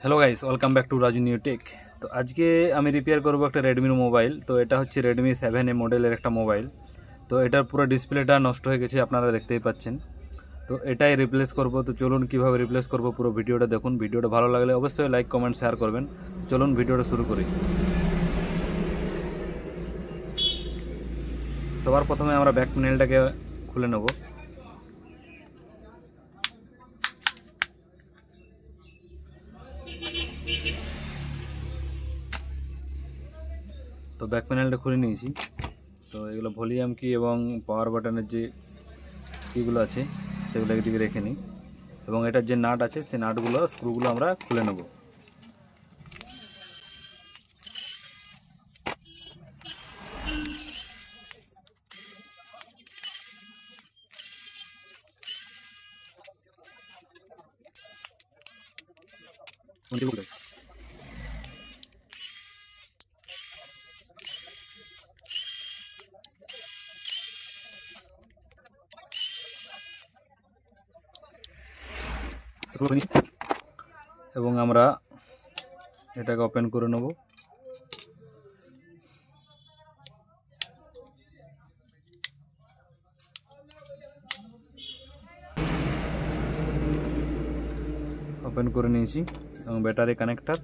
Hello guys, welcome back to Raju new tech. তো আজকে আমি রিপেয়ার করব একটা রেডমির মোবাইল। তো এটা হচ্ছে রেডমি 7A মডেলের একটা মোবাইল। তো এটার পুরো ডিসপ্লেটা নষ্ট হয়ে গেছে, আপনারা দেখতেই পাচ্ছেন। তো এটাই রিপ্লেস করব। তো চলুন কীভাবে রিপ্লেস করব পুরো ভিডিওটা দেখুন। ভিডিওটা ভালো লাগলে অবশ্যই লাইক কমেন্ট শেয়ার করবেন। চলুন ভিডিওটা শুরু করি। সবার প্রথমে আমরা ব্যাক প্যানেলটাকে খুলে নেব। তো ব্যাক প্যানেলটা খুলে নিয়েছি। তো এগুলো ভলিউম কি এবং পাওয়ার বাটনের যে কীগুলো আছে সেগুলো একদিকে রেখে নিই, এবং এটার যে নাট আছে সেই নাটগুলো স্ক্রুগুলো আমরা খুলে নেব। এবং আমরা এটাকে ওপেন করে নেব। ওপেন করে নিয়েছি, এবং ব্যাটারি কানেক্টার,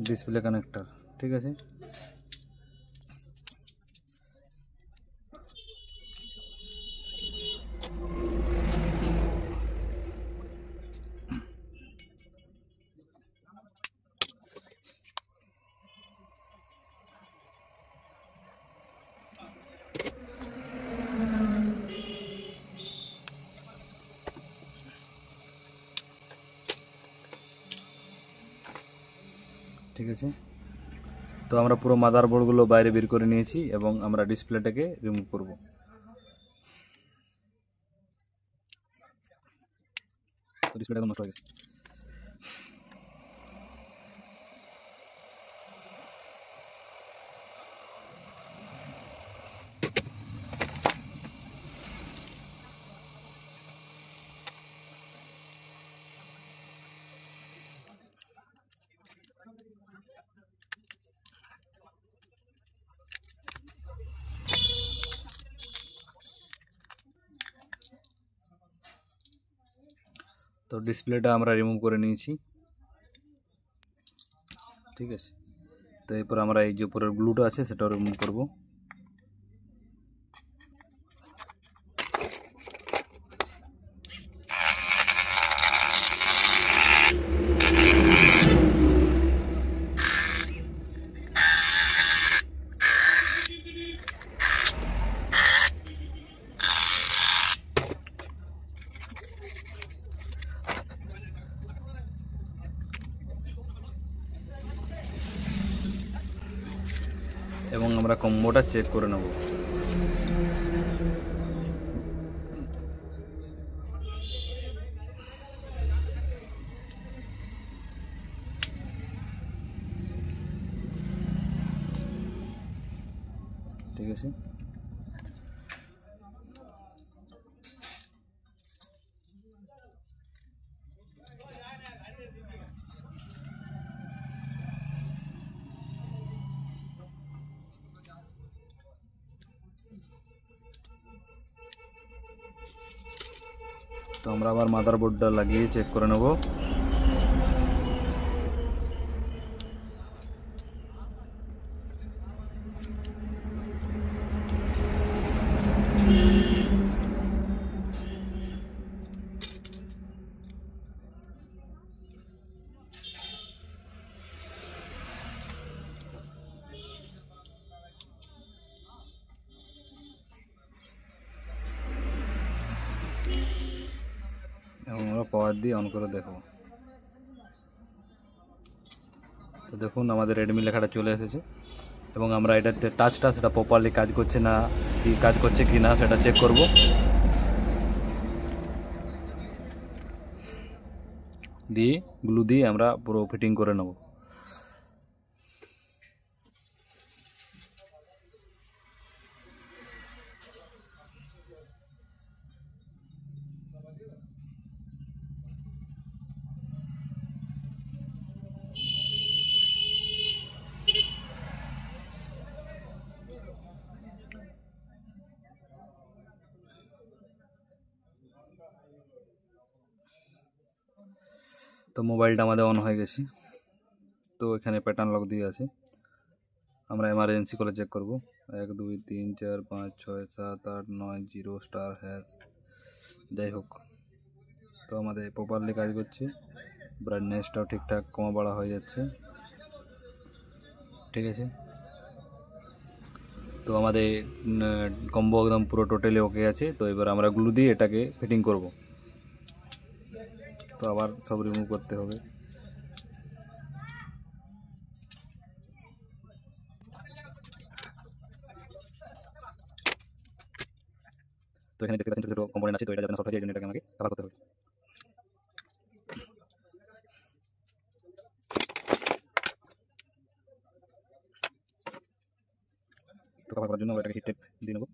ডিসপ্লে কানেক্টার, ঠিক আছে। ঠিক আছে, তো আমরা পুরো মাদারবোর্ডগুলো বাইরে বের করে নিয়েছি, এবং আমরা ডিসপ্লেটাকে রিমুভ করব। তো ডিসপ্লেটা নষ্ট হয়ে গেছে। তো ডিসপ্লেটা আমরা রিমুভ করে নিয়েছি, ঠিক আছে। তো এরপর আমরা এই যে উপরের গ্লুটা আছে সেটাও রিমুভ করব। এবং আমরা কম্বোটা চেক করে নেব। ঠিক আছে, তো আমরা আবার মাদারবোর্ডটা লাগিয়ে চেক করে নেব। এবং আমরা পাওয়ার দিয়ে অন করে দেখব। তো দেখুন আমাদের রেডমি লেখাটা চলে এসেছে, এবং আমরা এটার টাচটা সেটা প্রপারলি কাজ করছে না কি কাজ করছে কি না সেটা চেক করব। দিয়ে গ্লু দিয়ে আমরা পুরো ফিটিং করে নেব। তো মোবাইলটা আমাদের অন হয়ে গেছে। তো এখানে প্যাটার্ন লক দিয়ে আছে, আমরা এমার্জেন্সি করে চেক করব। 1 2 3 4 5 6 7 8 9 0 স্টার হ্যাশ, যাই হোক। তো আমাদের প্রপারলি কাজ করছে, ব্রাইটনেসটাও ঠিকঠাক কমা বাড়া হয়ে যাচ্ছে, ঠিক আছে। তো আমাদের কম্বো একদম পুরো টোটালি ওকে আছে। তো এবার আমরা গ্লু দিয়ে এটাকে ফিটিং করব। তো আবার সব রিমুভ করতে হবে। তো এখানে দেখতে পাচ্ছেন ছোটো ছোটো কম্পোনেন্ট আছে, তো এটা যাতে না শর্ট হয়ে যায়, এই জন্য এটাকে আমাকে কভার করতে হবে। তো কভার করার জন্য এটাকে হিট টেপ দিয়ে নেবো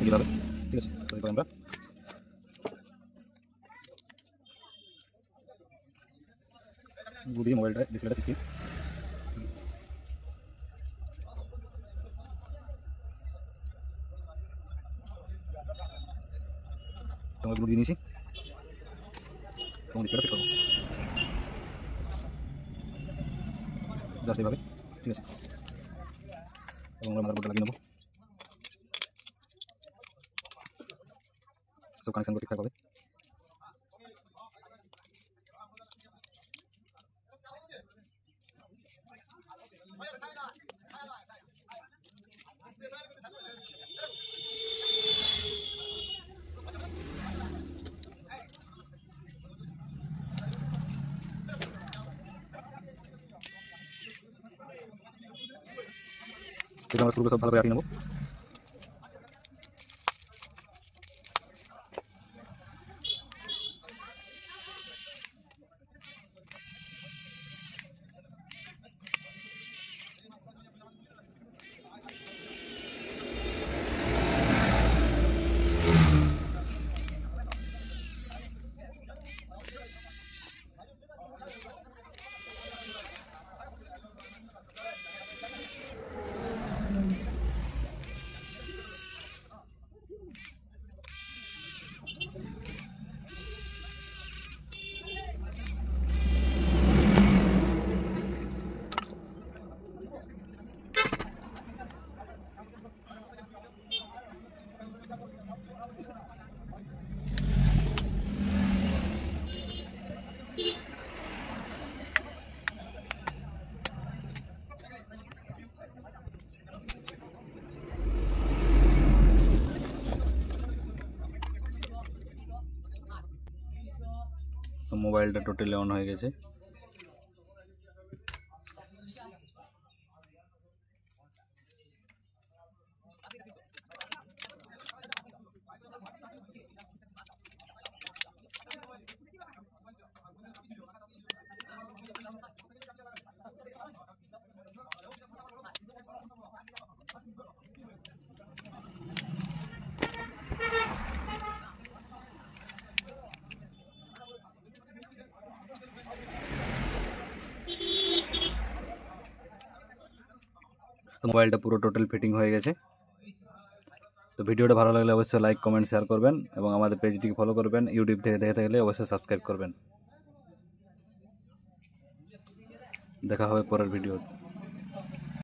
এইভাবে, ঠিক আছে। তো এরপর আমরা গ্লু দিয়ে মোবাইলটা ডিসপ্লেটা চিপকি তো আমরা গ্লু দিয়ে নিয়েছি এবং ডিসপ্লেটা ফিট করবো জাস্ট এইভাবে, ঠিক আছে। এবং আমরা মাদারবোর্ডটা লাগিয়ে নেবো, সব কানেকশানগুলো ঠিকঠাক হবে। তো আমরা স্ক্রুগুলো সব ভালো করে আটকে নেবো। তো মোবাইলটা টোটালি অন হয়ে গেছে। তো মোবাইলটা পুরো টোটাল ফিটিং হয়ে গেছে। তো ভিডিওটা ভালো লাগলে অবশ্যই লাইক কমেন্ট শেয়ার করবেন এবং আমাদের পেজটিকে ফলো করবেন। ইউটিউব থেকে দেখে থাকলে অবশ্যই সাবস্ক্রাইব করবেন। দেখা হবে পরের ভিডিও।